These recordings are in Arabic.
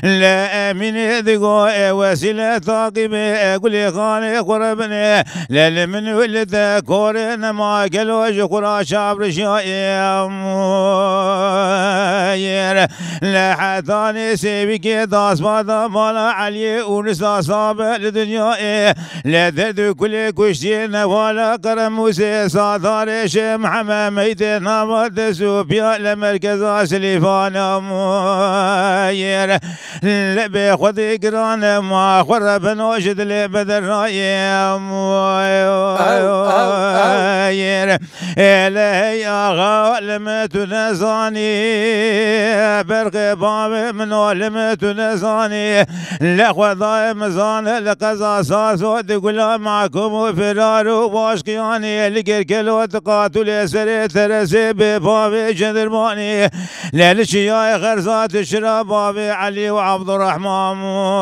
لا من ذقو وسيلة طاقب أقول خاني قربني لا من ولد كورن ما قالوا جقرا شعب شايم لا حتاني سيبك داس بادا مالا علي ونسا صاب لدنيا لا درد كل كشتين ولا قرم وسي صادار شم حما ميت نامد سوبيا لمركز سليفان ماير لبي خذي قران ما خرب نوجد لي بدر رايم ماير إلهي غالم تنزاني برق باب من علم تنزاني لخذا مزان لقزا ساسو تقول معكم وفرار واشقياني لقر كلو تقاتل سري ترسي بباب جدرماني للشياء غرزات الشراب بابي علي وعبد الرحمن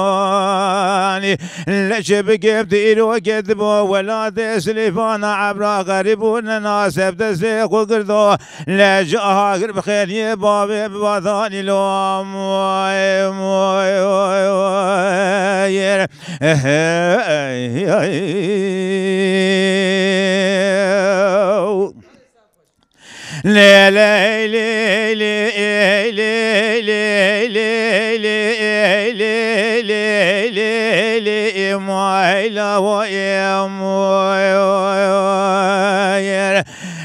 لشبك بدير وكذبو ولاد سليفانا عبر غريبون ناس بدسيق وقردو لا جاها قرب خير بابي بوضاني لوم لا لا لا لا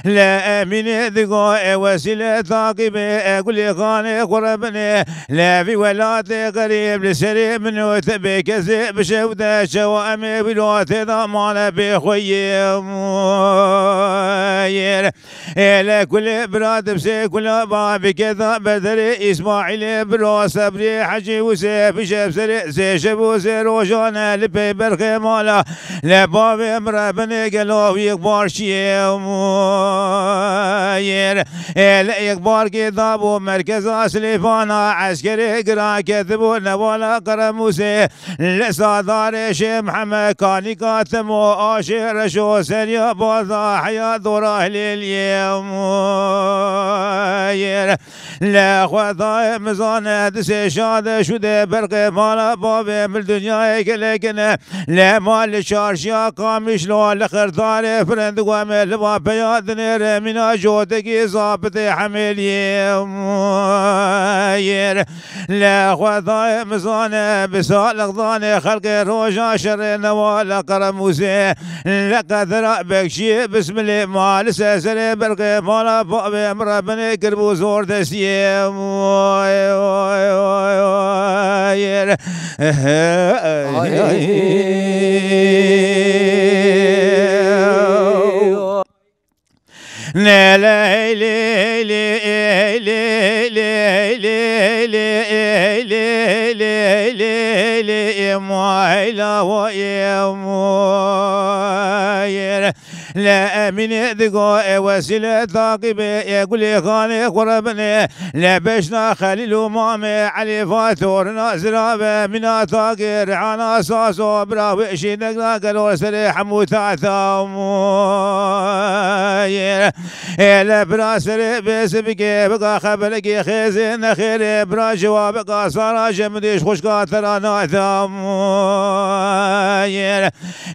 لا من ذقو وسيلة طاقب أقول خاني قربني لا في ولاد قريب لسري منو تبيك زيب شودة شوامي بلوت ضمان بخيم لا كل براد بسي كل باب كذا بدري إسماعيل برو صبري حجي وسيف شب سري سي شبو سي روجانا لبي برخي مالا لا باب امرا بني قلو يكبر شيم لا يكبر كذاب مركز سليفانا عسكري قرا كذبو نوالا قرموسي لصادار شيم حما كاني كاتمو آشير شو سريا باضا حيا دورا لليوم لا خذا مزانة دسي شاد شده برق مالا بابي من الدنيا لكن لا مال شارشيا قامش لو لخردار فرند وامل بابا يادنر من جودك ظابط حملي لا خذا مزانة بسال غضان خلق روجا شر نوال قرموسي لقدر بكشي بسم الله مال سسر برق مالا بابي مربني قربو زور دسيم لا لا لا لا لا من ذقو وسيلة طاقب يقول خاني قربني لا بشنا خليل مامي علي فاتور نازراب من طاقر عنا صاصو براوي شيدنا قالوا سري حمود ثاثام لا براسري بسبكي بقى خبرك خيزين خير برا جواب قاصر جمديش خوش قاتر انا ثام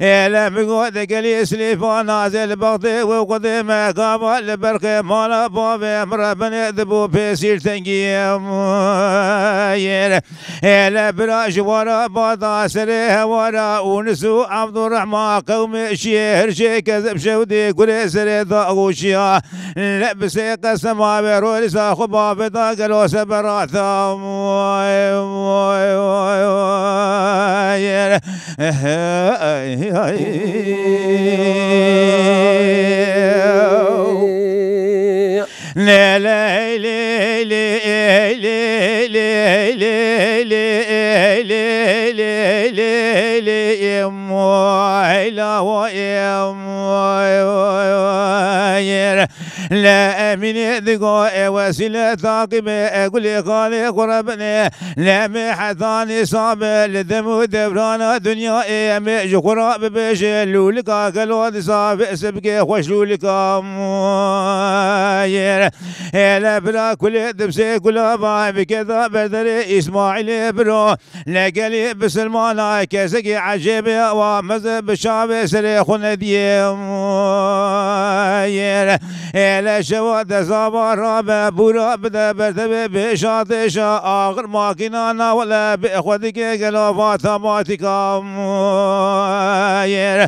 لا بقود قلي سليفان نازل بغدي وقدم قابل برقي مال بابي مربن ذبو بيسير تنقيم لا برا جوارا بادا سري ورا ونسو عبد الرحمن قوم شير شي كذب شودي قري سري ضاغوشيا لبسي قسم بيرو لسا خباب دا قالوا سبرا ثام لا لا لا لا لا لا أمين دقاء وسيلة ثاقبة أقول خالي قربني لا محثاني صعب لدم دبرانا دنيا أمي قراب بش لولكا كالواد صعب سبقي خوش لولكا ماير لا برا كل دبسي كل باي بكذا بدري إسماعيل برو لقلي بسلمانا كسقي عجيب ومذهب الشعب سريخون ديم ماير لا شواد صابر رابع بورا بدا برتبه بشاطشا آخر ماكينانا ولا بإخوتك قلوبات ماتكا ماير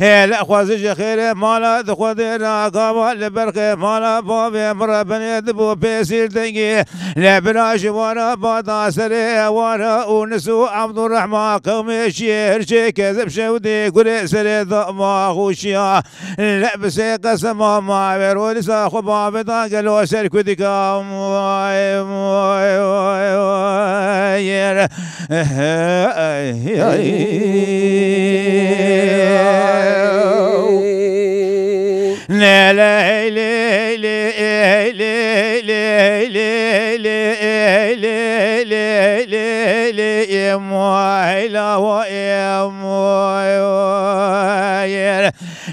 لا خوزج خير مالا دخود راقابا لبرخ مالا بابي مربني دبو بيسير دنگي لبراش وارا بادا سري وارا ونسو عبد الرحمن قومي شير شي كذب شودي قري سري ضما خوشيا لبسي قسما ما بيروني ساخو بابدا قلو سركو ديكا موي موي موي موي لا لا لا لا لا لا لا لا لا لا يا مويلا ويا مويلا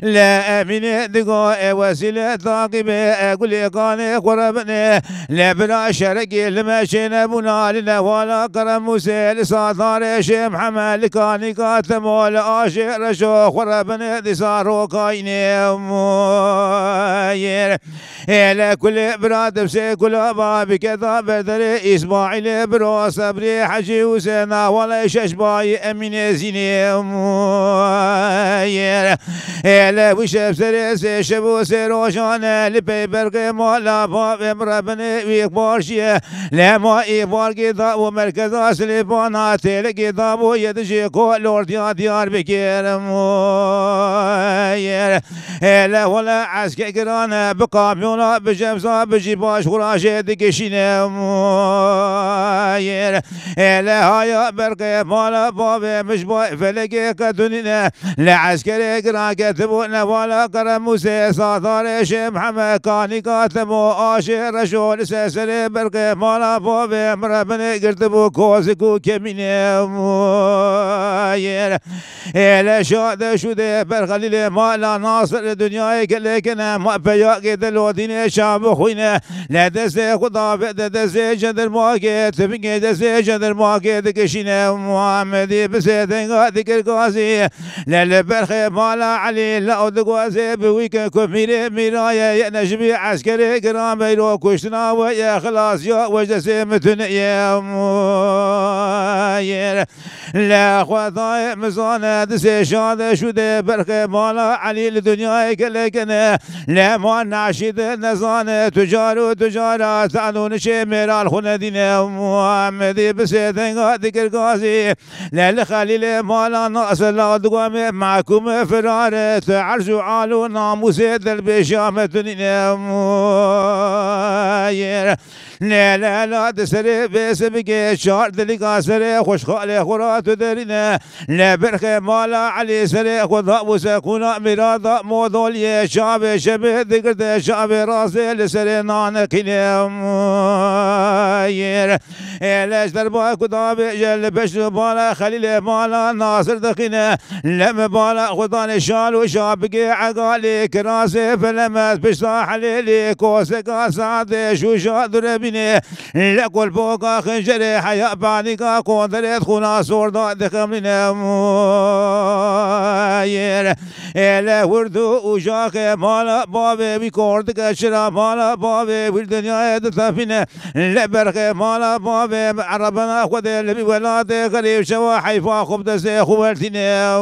لا أمين دقاء وسيلة ثاقبة أقول قاني قربني لا بلا شرقي لمشينا بنا لنا ولا كرم وسيل صاثار شيم حمل كاني كاتم ولا آشر شو قربني دي صارو كايني موير إلى كل براد بسي كل باب كذا بدري إسماعيل برو صبري حجي وسنا ولا ششباي أمين زيني موير إلى وشب سري شبو سروشان لبي برقي مالا باب مربني ويكبارشي لما إبار كذا ومركز سليبانا تلقي ضابو يدشي كل ديار بكير موير إلى ولا عسكر قرانا بقاميونا بجمزا بجيباش خراشي دقشينا موير إلا هايا برقي مالا بابي مشباي فلقي كدنينا لعسكري قران كتبونا ولا قرم موسى صاثار شيم حما كاني كاتمو آشي رشول سسري برقي مالا بابي مربني قرتبو كوزكو كمينا موير إلا شاد شده برخليل مالا ناصر دنياي كلكنا ما بيا قد الودين شاب خوينا لا دسي خدا بد دسي جندر ماكي تبقى دسي جندر ماكي دكشينا محمدي بسيدن ذكر قاسي لا البرخ مالا علي لا دقواسي بويك كميري ميرايا يا نجمي عسكري قرام بيرو كشتنا ويا خلاص يا وجدسي متن يا ماير لا خواطاي مزانا دسي شاد شده برخ مالا علي الدنيا كلكنا لا ما ناشد نزان تجارة ثانون شمر الخندين محمدي بسيدن ذكر قاسي لا الخليل مالا ناصر لا دقام معكم فرار تعرجوا علو ناموس البشامة ماير لا لا لا تسري بسبك شار دلقا سري خوش خالي خرات درنا لا برخ مالا علي سري خذا وسكونا مرادا موضول يا شعب شبه ذكرت شعب راسي لسري نانقين ماير إلاش دربا كتاب جل بشر بالا خليل مالا ناصر دخينا لم بالا خضان شال وشابك عقالي كراسي فلمس بشطاح ليلي كوسكا سعد شو شاد ربيني لكل بوكا خنجري حياء بانيكا كوندريت خونا سوردا دخملنا ماير إلا وردو وشاك مالا بابي بيكورد كشرا مالا بابي بالدنيا تثفينا لبرخ مالا بابي عربنا خذ اللي بولاد قريب شوا حيفا خبز سي خوالتنا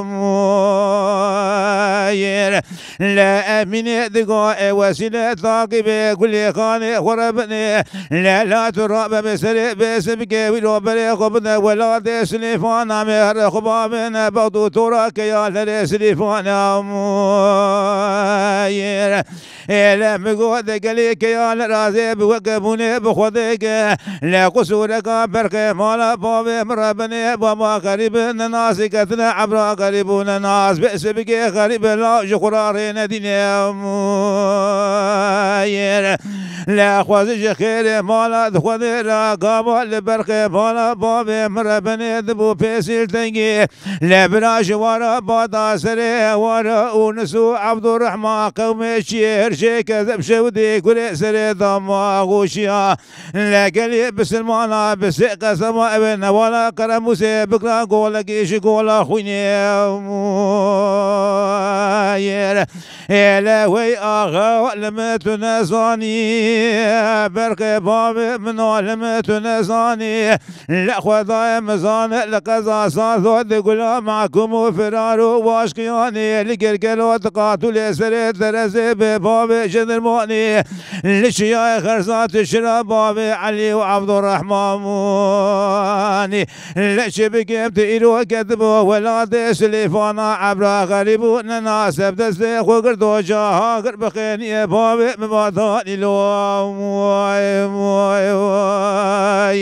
ماير لا أمين دقاء وسيلة ثاقبة كل خاني خربني لا تراب بسري بسبك ولوبري خبنا ولاد سليفانا مهر خبابنا بغدو تراك يا لري سليفانا ماير إلا مقود قليك يا لرازي بوقبوني بخوضيك لا قصور ولك بركة مالا بابي مربني بابا غريب الناس كتنا عبر غريبون الناس بأس بك غريب لا جخرارين دنيا ماير لا خوازج خير مالا دخوذ لا قابل لبركة مالا بابي مربني دبو بيسيل تنجي لا براش ورا بادا سري ورا ونسو عبد الرحمن قوم شير شيك ذب شودي كل سري ضما غوشيا لا قلي بسلمانا بسيق سما ابن ولا كرموسي بكرا قولا كيش قولا خويني ماير إلا وي آغا لمت نزاني برق باب من لمت نزاني لا خذا مزان لقزا صاث قول معكم وفرارو واشقياني لقرقلو تقاتل يسري درزي بباب جدرماني لشيا خرزات الشراب باب علي وعبد الرحمن لشبكيم تيرو كذبو ولا تسليفانا عبر غريبون ناس بدسي وقردو جاها قرب خيني باب مباداني لو واي واي واي